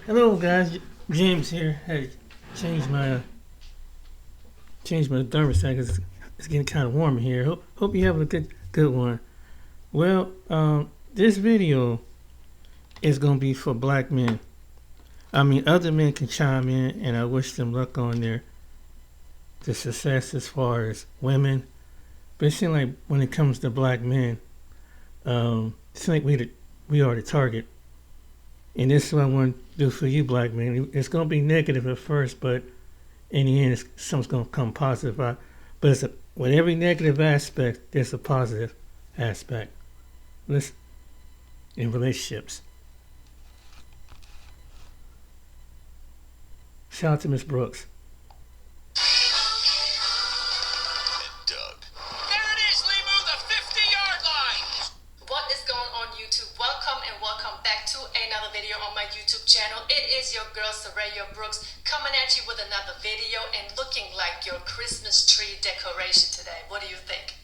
Hello, guys. James here. Had to change my thermostat because it's getting kind of warm in here. Hope you're having a good one. Well, this video is gonna be for black men. I mean, other men can chime in, and I wish them luck on their success as far as women. But it seems like when it comes to black men, it seems like we are the target. And this is what I want to do for you, black men. It's gonna be negative at first, but in the end, something's gonna come positive out. But with every negative aspect, there's a positive aspect. Listen, in relationships. Shout out to Miss Brooks. Doug. There it is, Limu, the 50-yard line. What is going on YouTube? Welcome and welcome back to another video on my YouTube channel. It is your girl Soraya Brooks coming at you with another video and looking like your Christmas tree decoration today. What do you think?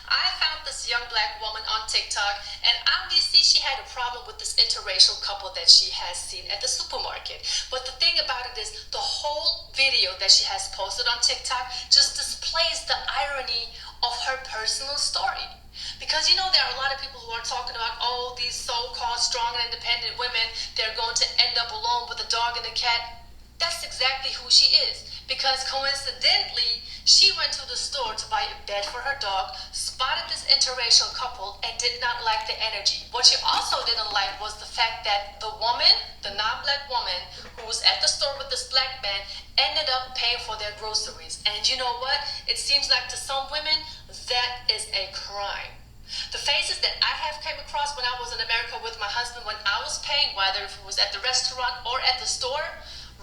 I found this young black woman on TikTok, and obviously she had a problem with this interracial couple that she has seen at the supermarket. But the thing about it is, the whole video that she has posted on TikTok just displays the irony of her personal story. Because you know, there are a lot of people who are talking about, oh, these so-called strong and independent women, they're going to end up alone with a dog and a cat. That's exactly who she is. Because coincidentally, she went to the store to buy a bed for her dog, spotted this interracial couple, and did not like the energy. What she also didn't like was the fact that the woman, the non-black woman, who was at the store with this black man, ended up paying for their groceries. And you know what? It seems like to some women, that is a crime. The faces that I have came across when I was in America with my husband, when I was paying, whether it was at the restaurant or at the store,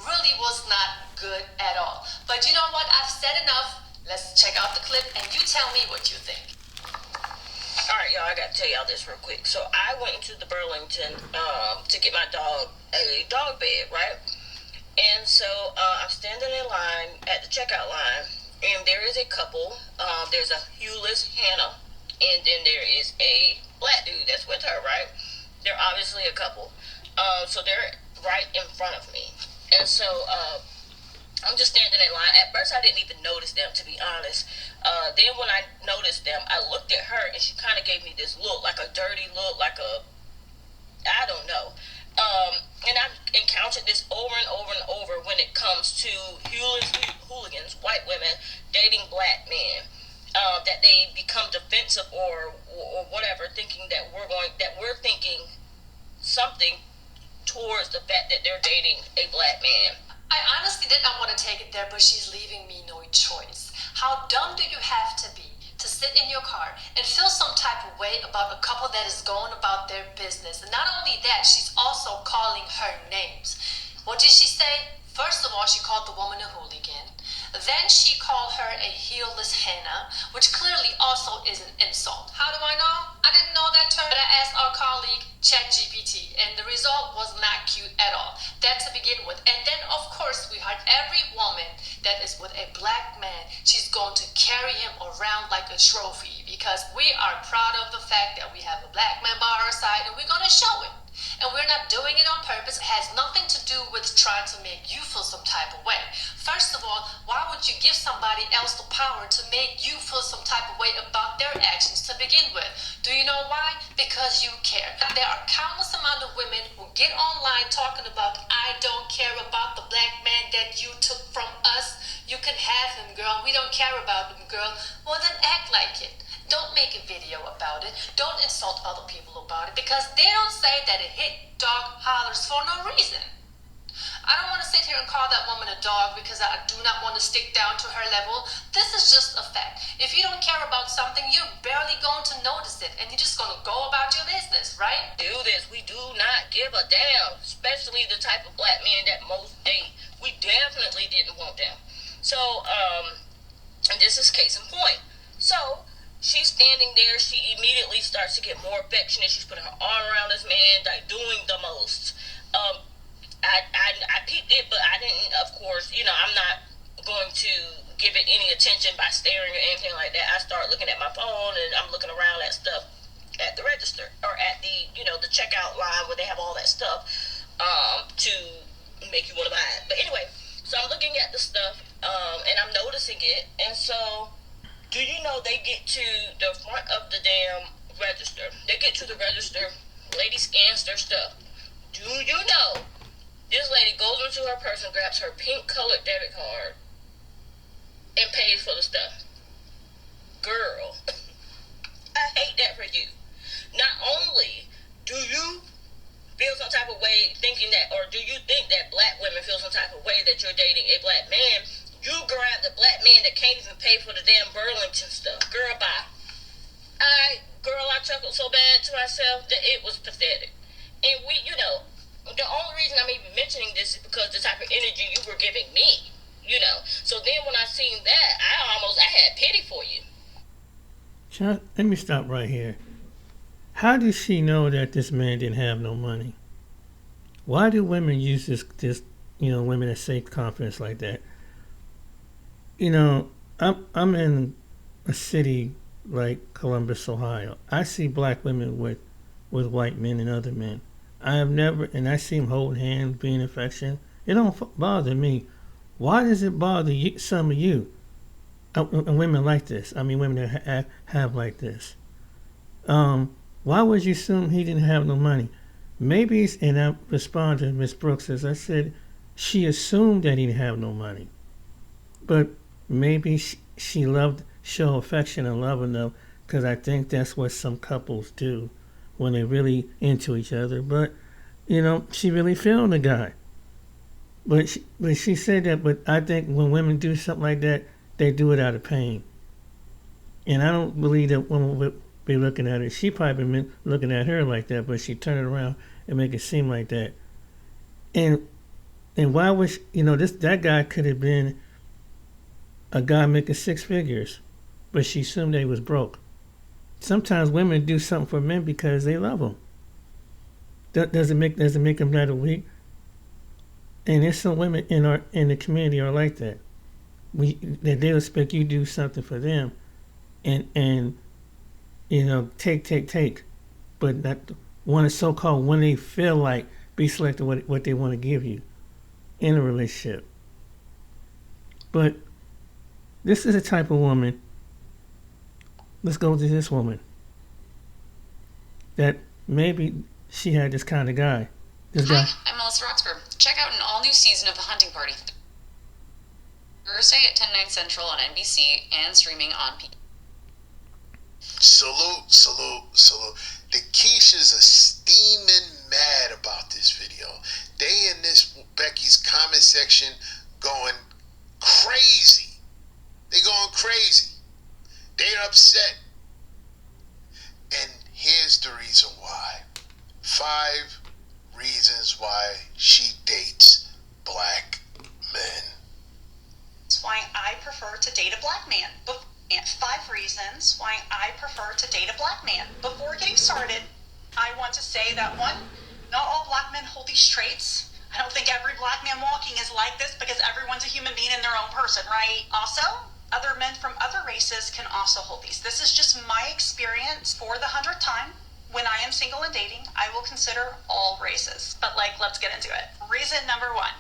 really was not good at all. But you know what? I've said enough. Let's check out the clip and you tell me what you think. Alright, y'all, I gotta tell y'all this real quick. So I went into the Burlington to get my dog a dog bed, right? And so I'm standing in line at the checkout line, and there is a couple. There's a hueless Hannah, and then there is a black dude that's with her, right? They're obviously a couple. So they're right in front of me. And so I'm just standing in line. At first, I didn't even notice them, to be honest. Then when I noticed them, I looked at her, and she kind of gave me this look, like a dirty look, like I don't know. And I've encountered this over and over and over when it comes to hooligans, white women, dating black men. That they become defensive or whatever, thinking that we're thinking something towards the fact that they're dating a black man. I honestly did not want to take it there, but she's leaving me no choice. How dumb do you have to be to sit in your car and feel some type of way about a couple that is going about their business? And not only that, she's also calling her names. What did she say? First of all, she called the woman a hooligan. Then she called her a heelless Hannah, which clearly also is an insult. How do I know? I didn't know that term. But I asked our colleague ChatGPT, and the result was not cute at all. That to begin with. And then, of course, we heard every woman that is with a black man, she's going to carry him around like a trophy, because we are proud of the fact that we have a black man by our side, and we're going to show it. And we're not doing it on purpose. It has nothing to do with trying to make you feel some type of way. First of all, why would you give somebody else the power to make you feel some type of way about their actions to begin with? Do you know why? Because you care. There are countless amount of women who get online talking about, I don't care about the black man that you took from us. You can have him, girl. We don't care about him, girl. Well, then act like it. Don't make a video about it. Don't insult other people about it, because they don't say that a hit dog hollers for no reason. I don't want to sit here and call that woman a dog because I do not want to stick down to her level. This is just a fact. If you don't care about something, you're barely going to notice it, and you're just going to go about your business, right? Do this. We do not give a damn, especially the type of black men that most date. We definitely didn't want them. So, and this is case in point. So, she's standing there. She immediately starts to get more affectionate. She's putting her arm around this man, like doing the most. I peeped it, but I didn't, of course, I'm not going to give it any attention by staring or anything like that. I start looking at my phone, and I'm looking around at stuff at the register or at the checkout line where they have all that stuff to make you want to buy it. But anyway, so I'm looking at the stuff, and I'm noticing it. And so, do you know they get to the front of the damn register? They get to the register. Lady scans their stuff. Do you know this lady goes into her purse and grabs her pink colored debit card and pays for the stuff? Girl, I hate that for you. Not only do you feel some type of way thinking that, or do you think that black women feel some type of way that you're dating a black man, you grab the black man that can't even pay for the damn Burlington stuff. Girl, bye. I chuckled so bad to myself that it was pathetic. And the only reason I'm even mentioning this is because the type of energy you were giving me, So then when I seen that, I had pity for you. John, let me stop right here. How did she know that this man didn't have no money? Why do women use this women that say confidence like that? I'm in a city like Columbus, Ohio. I see black women with white men and other men. And I see them holding hands, being affectionate. It don't bother me. Why does it bother some of you? Women like this. I mean, women that have like this. Why would you assume he didn't have no money? Maybe, and I responded to Miss Brooks as I said, she assumed that he didn't have no money. But maybe she show affection and love enough, because I think that's what some couples do when they're really into each other. But, she really feeling the guy. But she said that, but I think when women do something like that, they do it out of pain. And I don't believe that women would be looking at her. She probably been looking at her like that, but she turned it around and make it seem like that. And why was that guy could have been a guy making six figures, but she assumed that he was broke. Sometimes women do something for men because they love them. Doesn't make them that weak. And there's some women in the community are like that. That they'll expect you to do something for them, and take, but not want to so-called when they feel like be selective what they want to give you in a relationship. But this is a type of woman. Let's go to this woman. That maybe she had this kind of guy. Hi, I'm Melissa Roxburgh. Check out an all-new season of The Hunting Party. Thursday at 10/9 Central on NBC and streaming on P. Salute. The Keishas are steaming mad about this video. They in this Becky's comment section going crazy. They going crazy. They're upset. And here's the reason why. 5 reasons why she dates black men. That's why I prefer to date a black man. 5 reasons why I prefer to date a black man. Before getting started, I want to say that 1, not all black men hold these traits. I don't think every black man walking is like this, because everyone's a human being in their own person, right? Also, other men from other races can also hold these. This is just my experience for the 100th time. When I am single and dating, I will consider all races. But let's get into it. Reason number 1,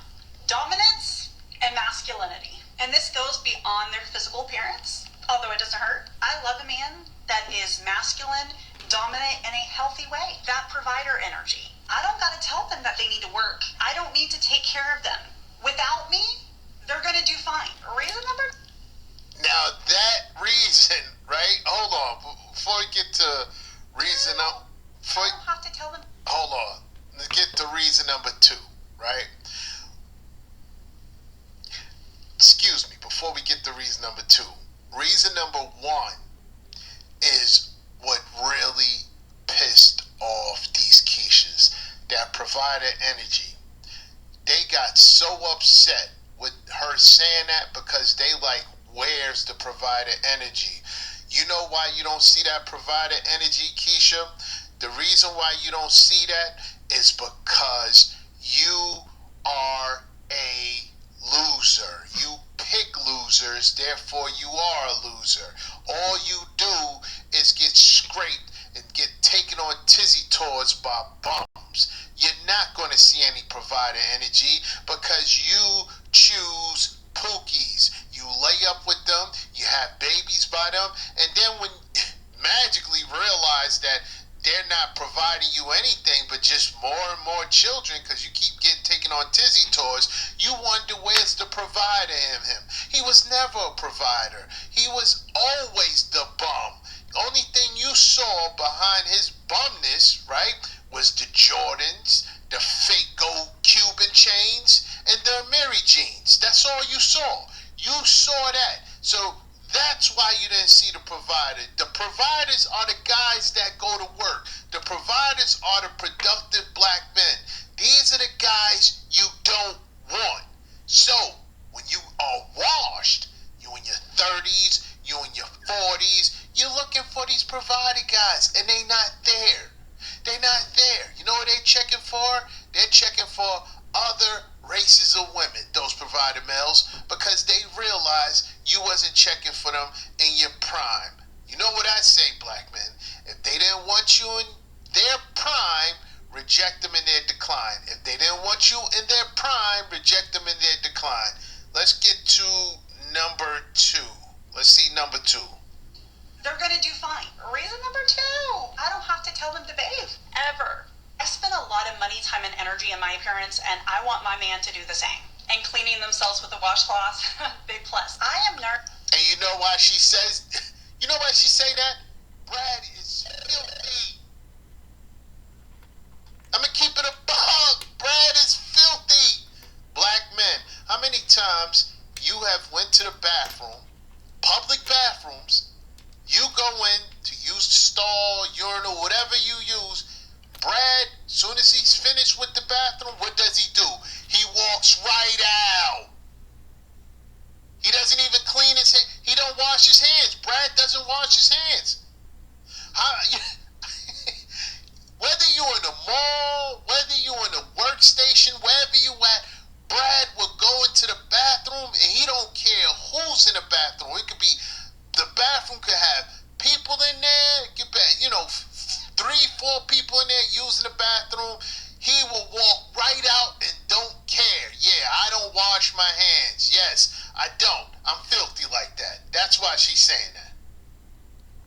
dominance and masculinity. And this goes beyond their physical appearance, although it doesn't hurt. I love a man that is masculine, dominant in a healthy way. That provider energy. I don't gotta tell them that they need to work. I don't need to take care of them. Without me, they're gonna do fine. Reason number. Now that reason, right? Hold on. Before we get to reason I don't have to tell them. Hold on. Let's get to reason number 2, right? Excuse me, before we get to reason number 2. Reason number 1 is what really pissed off these Keishas, that provider energy. They got so upset with her saying that because they like, where's the provider energy? You know why you don't see that provider energy, Keisha? The reason why you don't see that is because you are a loser. You pick losers, therefore you are a loser. All you do is get scraped and get taken on tizzy tours by bums. you're not going to see any provider energy because you choose pookies. You lay up with them, you have babies by them, and then when magically realize that they're not providing you anything but just more and more children because you keep getting taken on tizzy tours, you wonder where's the provider in him. He was never a provider. He was always the bum. The only thing you saw behind his bumness, right, was the Jordans, the fake gold Cuban chains, and the Amiri jeans. That's all you saw. You saw that. So that's why you didn't see the provider. The providers are the guys that go to work. The providers are the productive black men. These are the guys you don't want. So when you are washed, you in your 30s, you in your 40s, you're looking for these provider guys, and they not there. They not there. You know what they checking for? They're checking for other races of women, those provider males, because they realize you wasn't checking for them in your prime. You know what I say, black men? If they didn't want you in their prime, reject them in their decline. If they didn't want you in their prime, reject them in their decline. Let's get to number 2. Let's see number 2. They're gonna do fine. Reason number 2, I don't have to tell them to bathe, ever. I spend a lot of money, time, and energy in my appearance, and I want my man to do the same. And cleaning themselves with a washcloth, big plus. I am nervous. And you know why she says, you know why she say that? Brad is filthy. I'm gonna keep it a bug. Brad is filthy. Black men, how many times you have went to the bathroom, public bathrooms, you go in to use the stall, urinal, whatever you use, Brad, soon as he's finished with the bathroom, what does he do? He walks right out. He doesn't even clean his hands. He don't wash his hands. Brad doesn't wash his hands. Whether you're in the mall, whether you're in the workstation, wherever you at, Brad will go into the bathroom and he don't care who's in the bathroom. It could be, the bathroom could have people in there, it could be, 3-4 people in there using the bathroom. He will walk right out and don't care. Yeah, I don't wash my hands. Yes, I don't. I'm filthy like that. That's why she's saying that.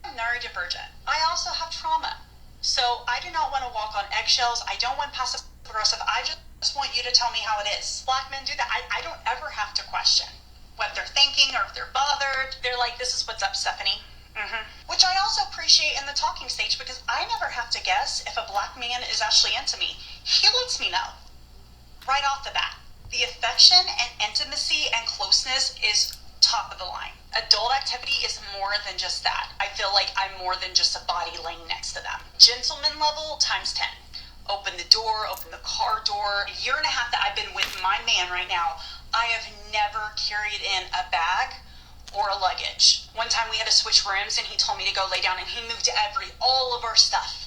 I'm neurodivergent. I also have trauma. So I do not want to walk on eggshells. I don't want passive aggressive. I just want you to tell me how it is. Black men do that. I don't ever have to question what they're thinking or if they're bothered. They're like, this is what's up, Stephanie. Which I also appreciate in the talking stage because I never have to guess if a black man is actually into me. He lets me know right off the bat. The affection and intimacy and closeness is top of the line. Adult activity is more than just that. I feel like I'm more than just a body laying next to them. Gentleman level times 10. Open the door, open the car door. A year and a half that I've been with my man right now, I have never carried in a bag or a luggage. One time we had to switch rooms and he told me to go lay down and he moved all of our stuff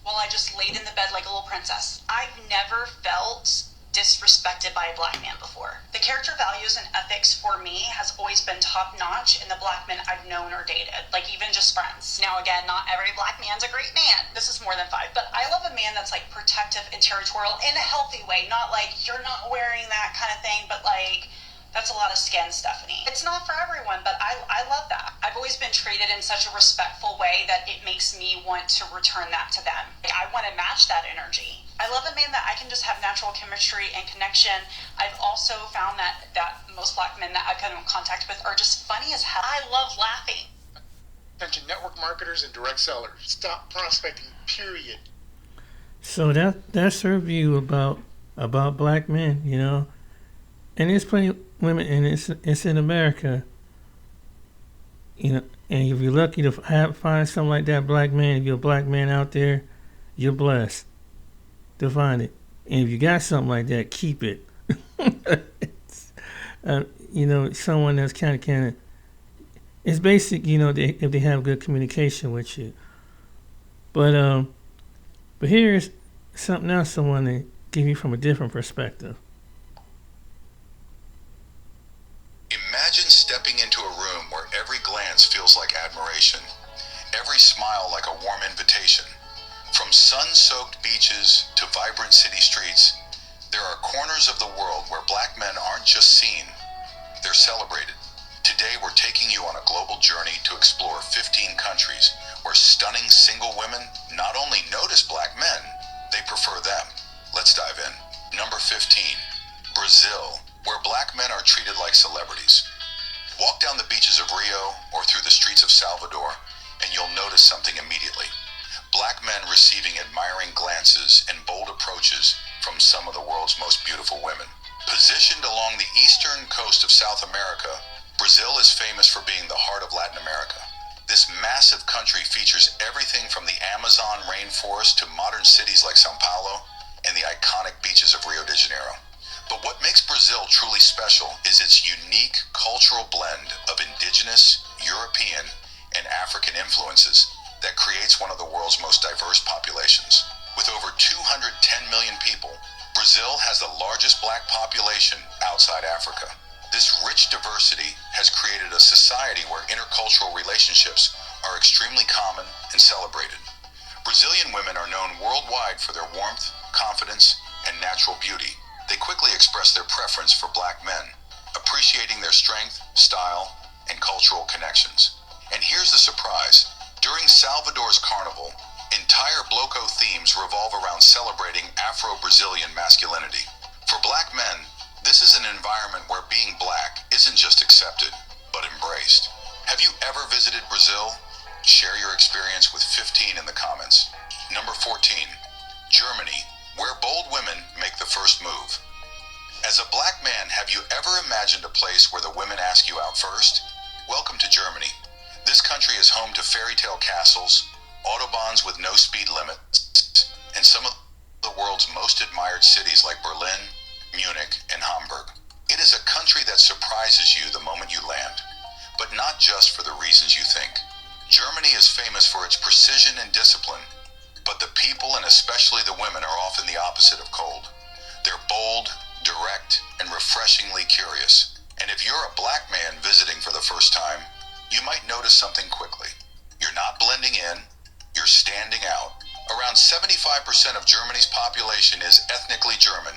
while I just laid in the bed like a little princess. I've never felt disrespected by a black man before. The character values and ethics for me has always been top notch in the black men I've known or dated, like even just friends. Now again, not every black man's a great man. This is more than 5, but I love a man that's like protective and territorial in a healthy way, not like you're not wearing that kind of thing, but like that's a lot of skin, Stephanie. It's not for everyone, but I love that. I've always been treated in such a respectful way that it makes me want to return that to them. Like, I want to match that energy. I love a man that I can just have natural chemistry and connection. I've also found that most black men that I've come in contact with are just funny as hell. I love laughing. Attention network marketers and direct sellers. Stop prospecting, period. So that's her view about black men, and there's plenty of women, and it's in America, and if you're lucky to find something like that black man, if you're a black man out there, you're blessed to find it. And if you got something like that, keep it. Someone that's kind of, it's basic, if they have good communication with you. But here's something else I want to give you from a different perspective. Imagine stepping into a room where every glance feels like admiration, every smile like a warm invitation. From sun-soaked beaches to vibrant city streets, there are corners of the world where black men aren't just seen, they're celebrated. Today we're taking you on a global journey to explore 15 countries where stunning single women not only notice black men, they prefer them. Let's dive in. Number 15, Brazil, where black men are treated like celebrities. Walk down the beaches of Rio or through the streets of Salvador, and you'll notice something immediately. Black men receiving admiring glances and bold approaches from some of the world's most beautiful women. Positioned along the eastern coast of South America, Brazil is famous for being the heart of Latin America. This massive country features everything from the Amazon rainforest to modern cities like São Paulo and the iconic beaches of Rio de Janeiro. But what makes Brazil truly special is its unique cultural blend of indigenous, European, and African influences that creates one of the world's most diverse populations. With over 210 million people, Brazil has the largest black population outside Africa. This rich diversity has created a society where intercultural relationships are extremely common and celebrated. Brazilian women are known worldwide for their warmth, confidence, and natural beauty. They quickly express their preference for black men, appreciating their strength, style, and cultural connections. And here's the surprise. During Salvador's carnival, entire Bloco themes revolve around celebrating Afro-Brazilian masculinity. For black men, this is an environment where being black isn't just accepted, but embraced. Have you ever visited Brazil? Share your experience with 15 in the comments. Number 14, Germany, where bold women make the first move. As a black man, have you ever imagined a place where the women ask you out first? Welcome to Germany. This country is home to fairy tale castles, autobahns with no speed limits, and some of the world's most admired cities like Berlin, Munich, and Hamburg. It is a country that surprises you the moment you land, but not just for the reasons you think. Germany is famous for its precision and discipline, but the people and especially the women are often the opposite of cold. They're bold, direct, and refreshingly curious. And if you're a black man visiting for the first time, you might notice something quickly. You're not blending in, you're standing out. Around 75% of Germany's population is ethnically German,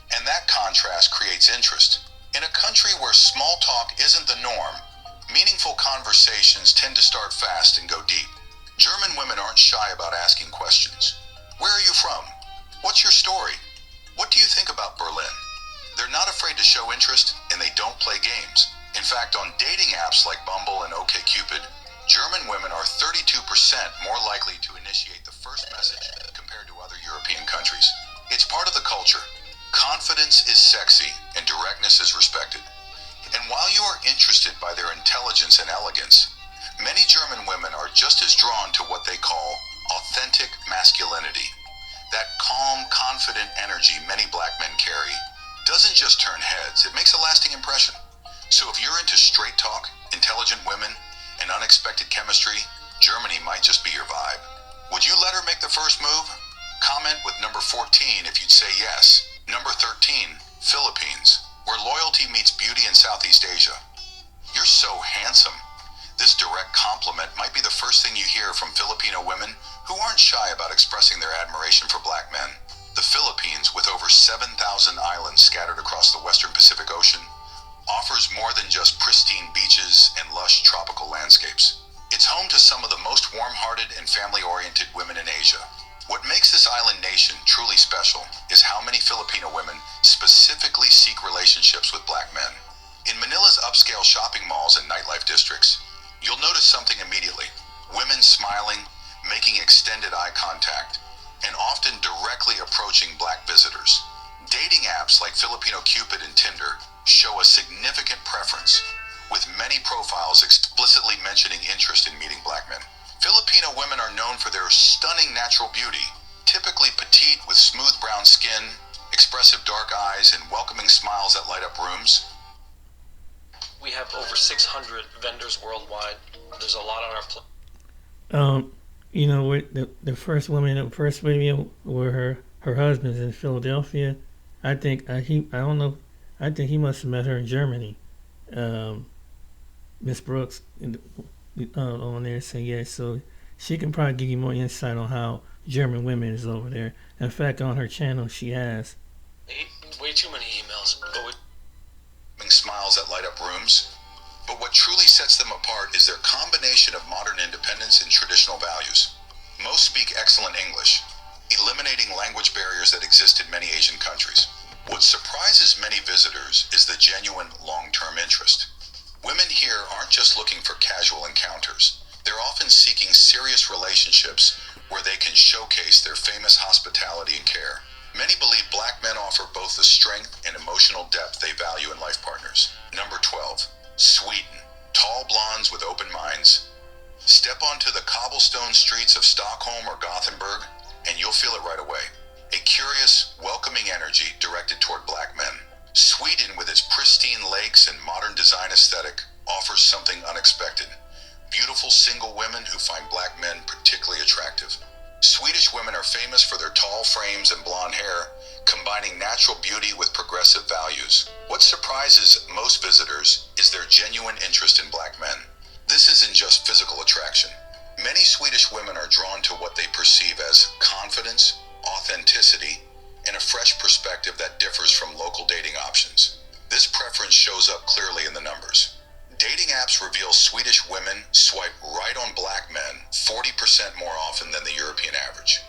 and that contrast creates interest. In a country where small talk isn't the norm, meaningful conversations tend to start fast and go deep. German women aren't shy about asking questions. Where are you from? What's your story? What do you think about Berlin? They're not afraid to show interest, and they don't play games. In fact, on dating apps like Bumble and OkCupid, German women are 32% more likely to initiate the first message compared to other European countries. It's part of the culture. Confidence is sexy and directness is respected. And while you are interested by their intelligence and elegance, many German women are just as drawn to what they call authentic masculinity. That calm, confident energy many black men carry doesn't just turn heads, it makes a lasting impression. So if you're into straight talk, intelligent women, and unexpected chemistry, Germany might just be your vibe. Would you let her make the first move? Comment with number 14 if you'd say yes. Number 13, Philippines, where loyalty meets beauty in Southeast Asia. You're so handsome. This direct compliment might be the first thing you hear from Filipino women who aren't shy about expressing their admiration for black men. The Philippines, with over 7,000 islands scattered across the western Pacific Ocean, offers more than just pristine beaches and lush tropical landscapes. It's home to some of the most warm-hearted and family-oriented women in Asia. What makes this island nation truly special is how many Filipino women specifically seek relationships with black men. In Manila's upscale shopping malls and nightlife districts, you'll notice something immediately. Women smiling, making extended eye contact, and often directly approaching black visitors. Dating apps like Filipino Cupid and Tinder show a significant preference, with many profiles explicitly mentioning interest in meeting black men. Filipino women are known for their stunning natural beauty, typically petite with smooth brown skin, expressive dark eyes, and welcoming smiles that light up rooms. We have over 600 vendors worldwide. There's a lot on our plate. You know, with the first woman in the first video where her husband's in Philadelphia, I think I don't know. I think he must have met her in Germany. Miss Brooks on there saying yes, so she can probably give you more insight on how German women is over there. In fact, on her channel, she has. Way too many emails. But we Smiles that light up rooms. But what truly sets them apart is their combination of modern independence and traditional values. Most speak excellent English, eliminating language barriers that exist in many Asian countries. What surprises many visitors is the genuine long-term interest. Women here aren't just looking for casual encounters. They're often seeking serious relationships where they can showcase their famous hospitality and care. Many believe black men offer both the strength and emotional depth they value in life partners. Number 12. Sweden. Tall blondes with open minds. Step onto the cobblestone streets of Stockholm or Gothenburg, and you'll feel it right away. A curious, welcoming energy directed toward black men. Sweden, with its pristine lakes and modern design aesthetic, offers something unexpected. Beautiful single women who find black men particularly attractive. Swedish women are famous for their tall frames and blonde hair, combining natural beauty with progressive values. What surprises most visitors is their genuine interest in black men. This isn't just physical attraction. Many Swedish women are drawn to what they perceive as confidence, authenticity, and a fresh perspective that differs from local dating options. This preference shows up clearly in the numbers. Dating apps reveal Swedish women swipe right on black men 40% more often than the European average.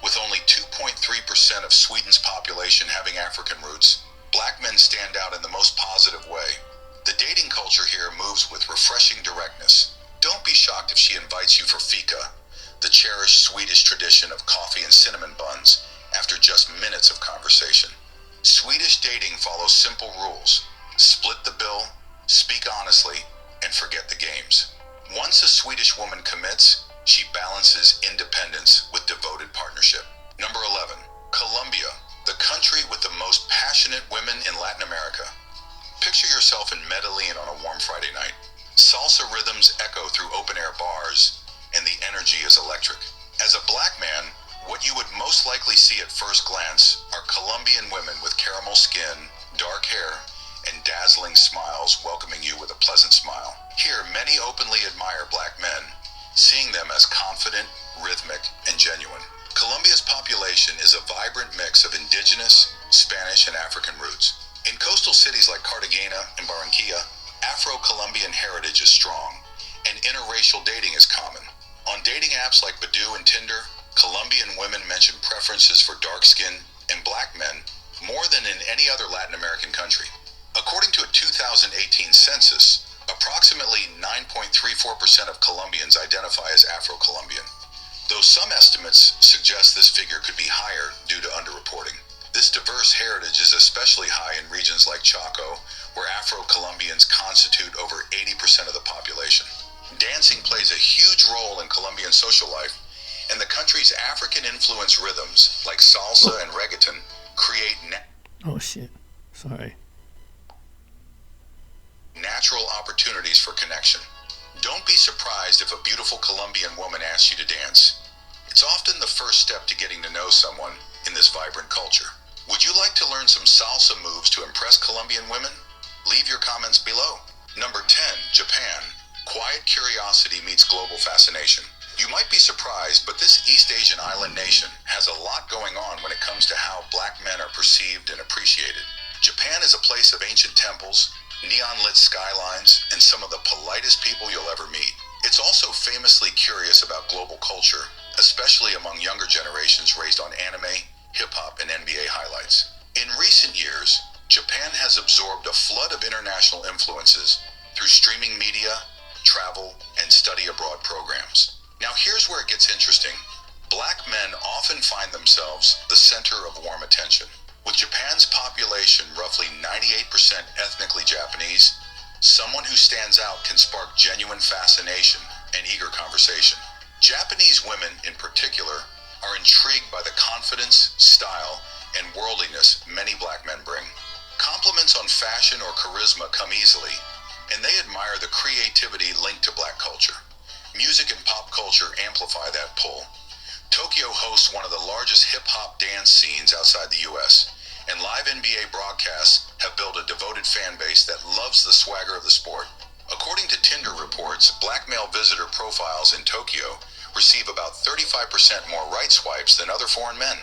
With only 2.3% of Sweden's population having African roots, black men stand out in the most positive way. The dating culture here moves with refreshing directness. Don't be shocked if she invites you for fika, the cherished Swedish tradition of coffee and cinnamon buns, after just minutes of conversation. Swedish dating follows simple rules. Split the bill, speak honestly, and forget the games. Once a Swedish woman commits, she balances independence with devoted partnership. Number 11. Colombia, the country with the most passionate women in Latin America. Picture yourself in Medellin on a warm Friday night. Salsa rhythms echo through open-air bars, and the energy is electric. As a black man, what you would most likely see at first glance are Colombian women with caramel skin, dark hair, and dazzling smiles welcoming you with a pleasant smile. Here, many openly admire black men, seeing them as confident, rhythmic, and genuine. Colombia's population is a vibrant mix of indigenous, Spanish, and African roots. In coastal cities like Cartagena and Barranquilla, Afro-Colombian heritage is strong, and interracial dating is common. On dating apps like Badoo and Tinder, Colombian women mention preferences for dark-skinned and black men more than in any other Latin American country. According to a 2018 census, approximately 9.34% of Colombians identify as Afro-Colombian, though some estimates suggest this figure could be higher due to underreporting. This diverse heritage is especially high in regions like Chaco, where Afro-Colombians constitute over 80% of the population. Dancing plays a huge role in Colombian social life, and the country's African-influenced rhythms, like salsa and reggaeton, create natural opportunities for connection. Don't be surprised if a beautiful Colombian woman asks you to dance. It's often the first step to getting to know someone in this vibrant culture. Would you like to learn some salsa moves to impress Colombian women? Leave your comments below. Number 10, Japan. Quiet curiosity meets global fascination. You might be surprised, but this East Asian island nation has a lot going on when it comes to how black men are perceived and appreciated. Japan is a place of ancient temples, neon-lit skylines, and some of the politest people you'll ever meet. It's also famously curious about global culture, especially among younger generations raised on anime, hip-hop, and NBA highlights. In recent years, Japan has absorbed a flood of international influences through streaming media, travel, and study abroad programs. Now here's where it gets interesting. Black men often find themselves the center of warm attention. With Japan's population roughly 98% ethnically Japanese, someone who stands out can spark genuine fascination and eager conversation. Japanese women, in particular, are intrigued by the confidence, style, and worldliness many black men bring. Compliments on fashion or charisma come easily, and they admire the creativity linked to black culture. Music and pop culture amplify that pull. Tokyo hosts one of the largest hip-hop dance scenes outside the US, and live NBA broadcasts have built a devoted fan base that loves the swagger of the sport. According to Tinder reports, black male visitor profiles in Tokyo receive about 35% more right swipes than other foreign men.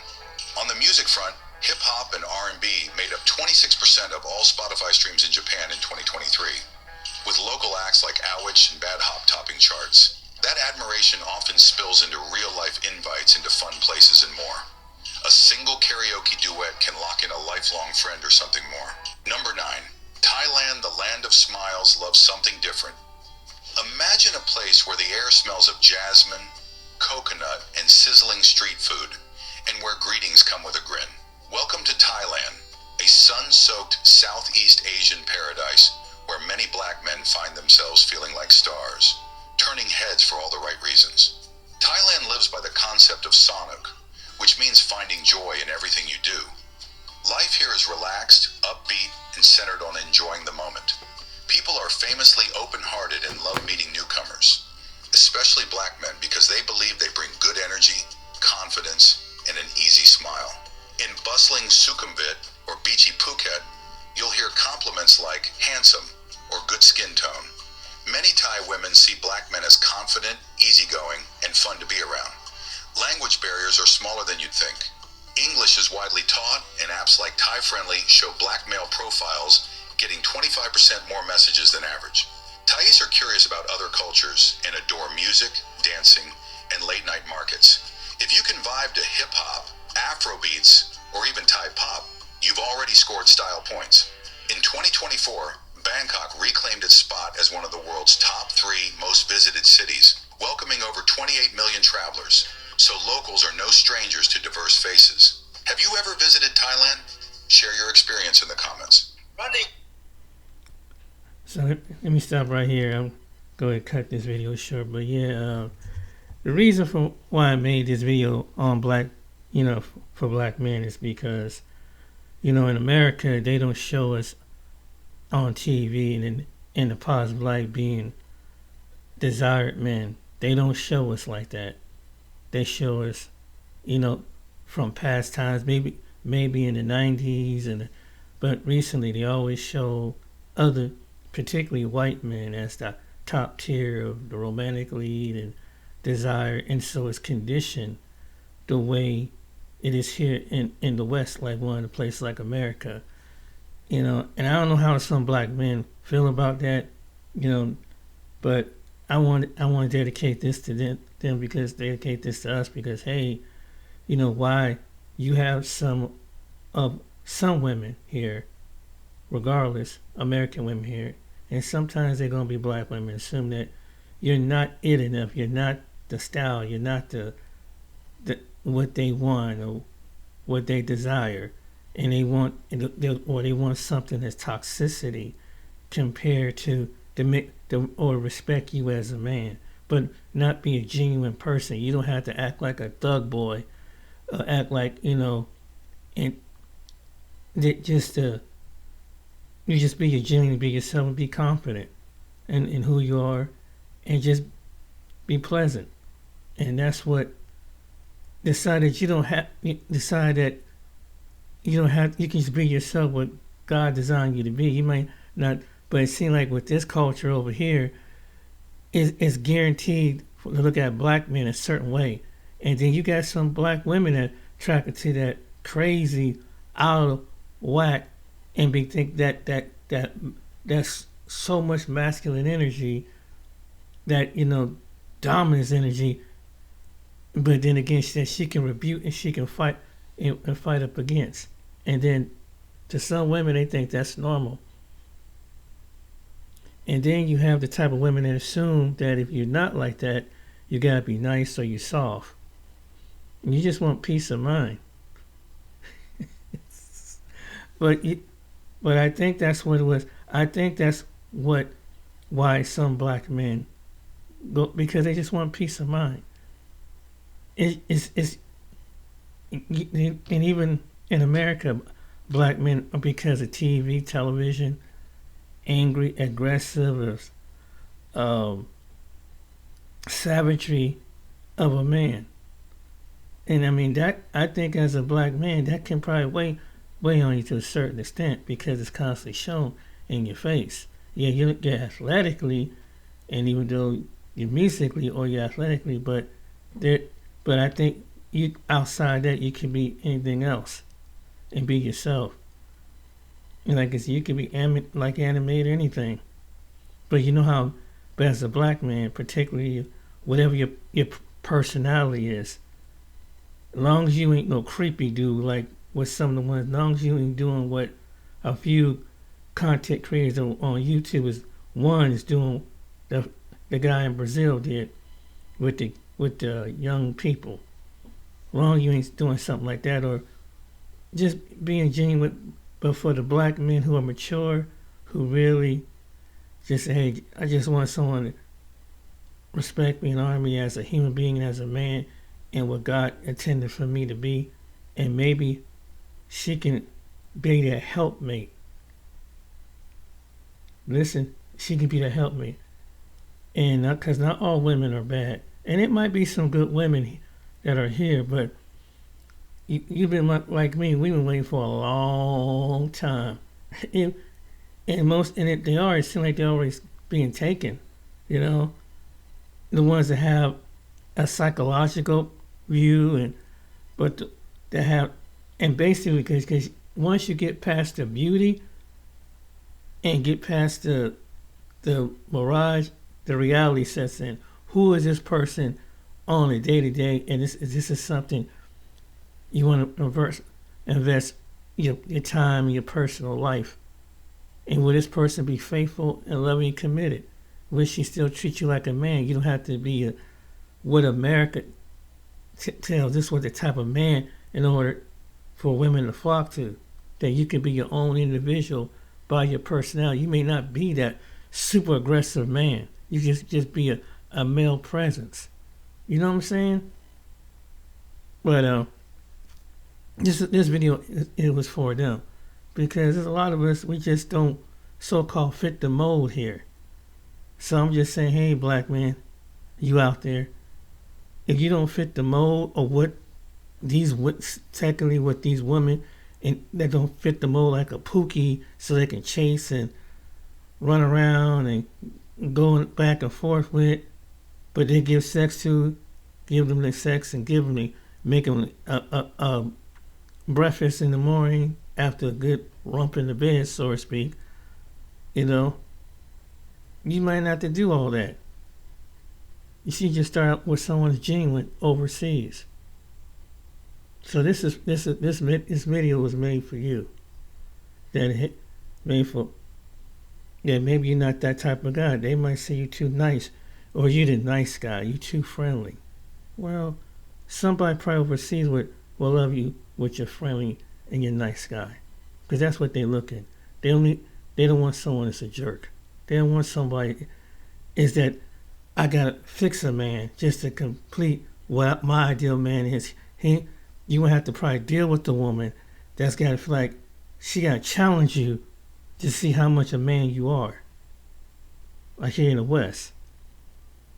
On the music front, hip-hop and R&B made up 26% of all Spotify streams in Japan in 2023, with local acts like Awich and Bad Hop topping charts. That admiration often spills into real-life invites into fun places and more. A single karaoke duet can lock in a lifelong friend or something more. Number 9. Thailand, the land of smiles, loves something different. Imagine a place where the air smells of jasmine, coconut, and sizzling street food, and where greetings come with a grin. Welcome to Thailand, a sun-soaked Southeast Asian paradise where many black men find themselves feeling like stars, turning heads for all the right reasons. Thailand lives by the concept of sanuk, which means finding joy in everything you do. Life here is relaxed, upbeat, and centered on enjoying the moment. People are famously open-hearted and love meeting newcomers, especially black men, because they believe they bring good energy, confidence, and an easy smile. In bustling Sukhumvit or beachy Phuket, you'll hear compliments like handsome or good skin tone. Many Thai women see black men as confident, easygoing, and fun to be around. Language barriers are smaller than you'd think. English is widely taught, and apps like Thai Friendly show black male profiles getting 25% more messages than average. Thais are curious about other cultures and adore music, dancing, and late-night markets. If you can vibe to hip-hop, Afrobeats, or even Thai pop, you've already scored style points. In 2024, Bangkok reclaimed its spot as one of the world's top 3 most visited cities, welcoming over 28 million travelers. So locals are no strangers to diverse faces. Have you ever visited Thailand? Share your experience in the comments. Running. So let me stop right here. I'm going to cut this video short, but yeah, the reason for why I made this video on black, for black men is because, in America, they don't show us on TV and in the positive light being desired men. They don't show us like that. They show us, from past times, maybe in the 90s, but recently they always show other, particularly white men, as the top tier of the romantic lead and desire, and so it's conditioned the way it is here in the West, like one of the places like America, and I don't know how some black men feel about that, but I want to dedicate this to them because dedicate this to us because hey, why you have some women here, regardless, American women here, and sometimes they're gonna be black women. Assume that you're not it enough, you're not the style, you're not the what they want or what they desire, and they want something that's toxicity compared to or respect you as a man, but not be a genuine person. You don't have to act like a thug boy, act like and you just be genuine, be yourself, and be confident in who you are, and just be pleasant. And that's what decide that you can just be yourself, what God designed you to be. You might not, but it seems like with this culture over here, it's guaranteed to look at black men a certain way, and then you got some black women that attracted to that crazy, out of whack, and think that's so much masculine energy, that dominance energy, but then again that she can rebuke and she can fight and fight up against, and then to some women they think that's normal. And then you have the type of women that assume that if you're not like that, you gotta be nice or you're soft. And you just want peace of mind. But I think that's what it was. I think that's why some black men go, because they just want peace of mind. It's and even in America, black men, because of TV, television, angry, aggressive, savagery of a man. And I mean that, I think as a black man, that can probably weigh on you to a certain extent because it's constantly shown in your face. Yeah, you're athletically, and even though you're musically or you're athletically, but there, but I think you outside that you can be anything else and be yourself. And like I said, you can be like animated or anything. But you know how, but as a black man, particularly whatever your personality is, as long as you ain't no creepy dude like with some of the ones, as long as you ain't doing what a few content creators on YouTube is doing, the guy in Brazil did with the young people. As long as you ain't doing something like that, or just being genuine. But for the black men who are mature, who really just say, hey, I just want someone to respect me and honor me as a human being and as a man and what God intended for me to be, and maybe she can be that helpmate. Listen, she can be the helpmate. And because not all women are bad. And it might be some good women that are here, but you've been like me, we've been waiting for a long time. And it seems like they're always being taken, you know? The ones that have a psychological view, that have, and basically because once you get past the beauty and get past the mirage, the reality sets in. Who is this person on a day to day? And this is something you want to invest your time, your personal life. And will this person be faithful and loving and committed? Will she still treat you like a man? You don't have to be what America tells this was the type of man in order for women to flock to. That you can be your own individual by your personality. You may not be that super aggressive man. You just be a male presence. You know what I'm saying? But this video, it was for them. Because there's a lot of us, we just don't so-called fit the mold here. So I'm just saying, hey, black man, you out there, if you don't fit the mold of what these women and that don't fit the mold like a Pookie, so they can chase and run around and go back and forth with, but they give them the sex and make them a breakfast in the morning after a good rump in the bed, so to speak. You know, you might not have to do all that. You should just start with someone's genuine overseas. So this video was made for you. That maybe you're not that type of guy. They might say you're too nice, or you're the nice guy. You're too friendly. Well, somebody probably overseas will love you with your friendly and your nice guy, because that's what they look at. They don't want someone that's a jerk. They don't want somebody is that I gotta fix a man just to complete what my ideal man is. You gonna have to probably deal with the woman that's gotta feel like she gotta challenge you to see how much a man you are. Like here in the West,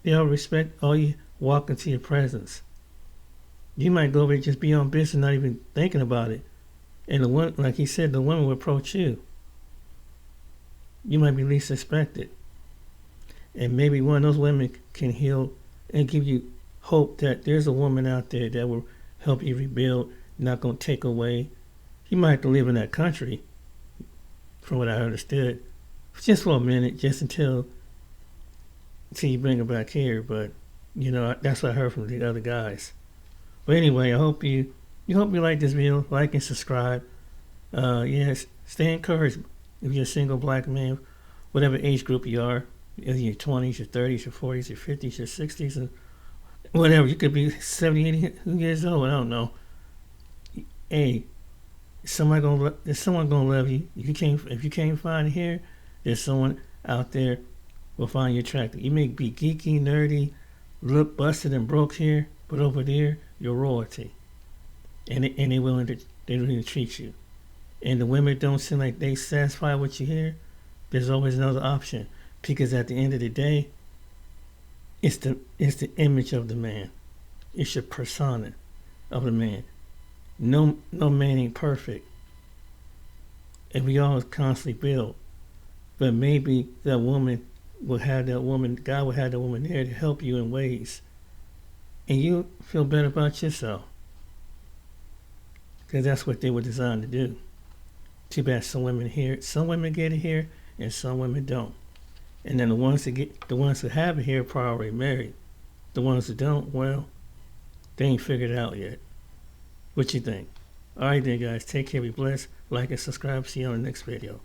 they all respect all you walk into your presence. You might go over and just be on business, not even thinking about it. And the one, like he said, the woman will approach you. You might be least suspected. And maybe one of those women can heal and give you hope that there's a woman out there that will help you rebuild, not going to take away. You might have to live in that country, from what I understood, just for a minute, just until you bring her back here. But, you know, that's what I heard from the other guys. But anyway, I hope you like this video, like and subscribe. Yes, stay encouraged if you're a single black man, whatever age group you are, in your 20s, your 30s, your 40s, your 50s, your 60s, and whatever. You could be 70, 80 years old, I don't know. Hey, there's someone gonna love you. If you can't find it here, there's someone out there will find you attractive. You may be geeky, nerdy, look busted and broke here, but over there, you're royalty. And they're willing to treat you. And the women don't seem like they satisfy what you hear. There's always another option. Because at the end of the day, it's the image of the man. It's your persona of the man. No man ain't perfect. And we all constantly build. But maybe God will have that woman there to help you in ways. and you feel better about yourself. Because that's what they were designed to do. Too bad some women get it here, and some women don't. And then the ones who have it here are probably married. The ones who don't, well, they ain't figured it out yet. What you think? Alright then guys, take care, be blessed, like and subscribe, see you on the next video.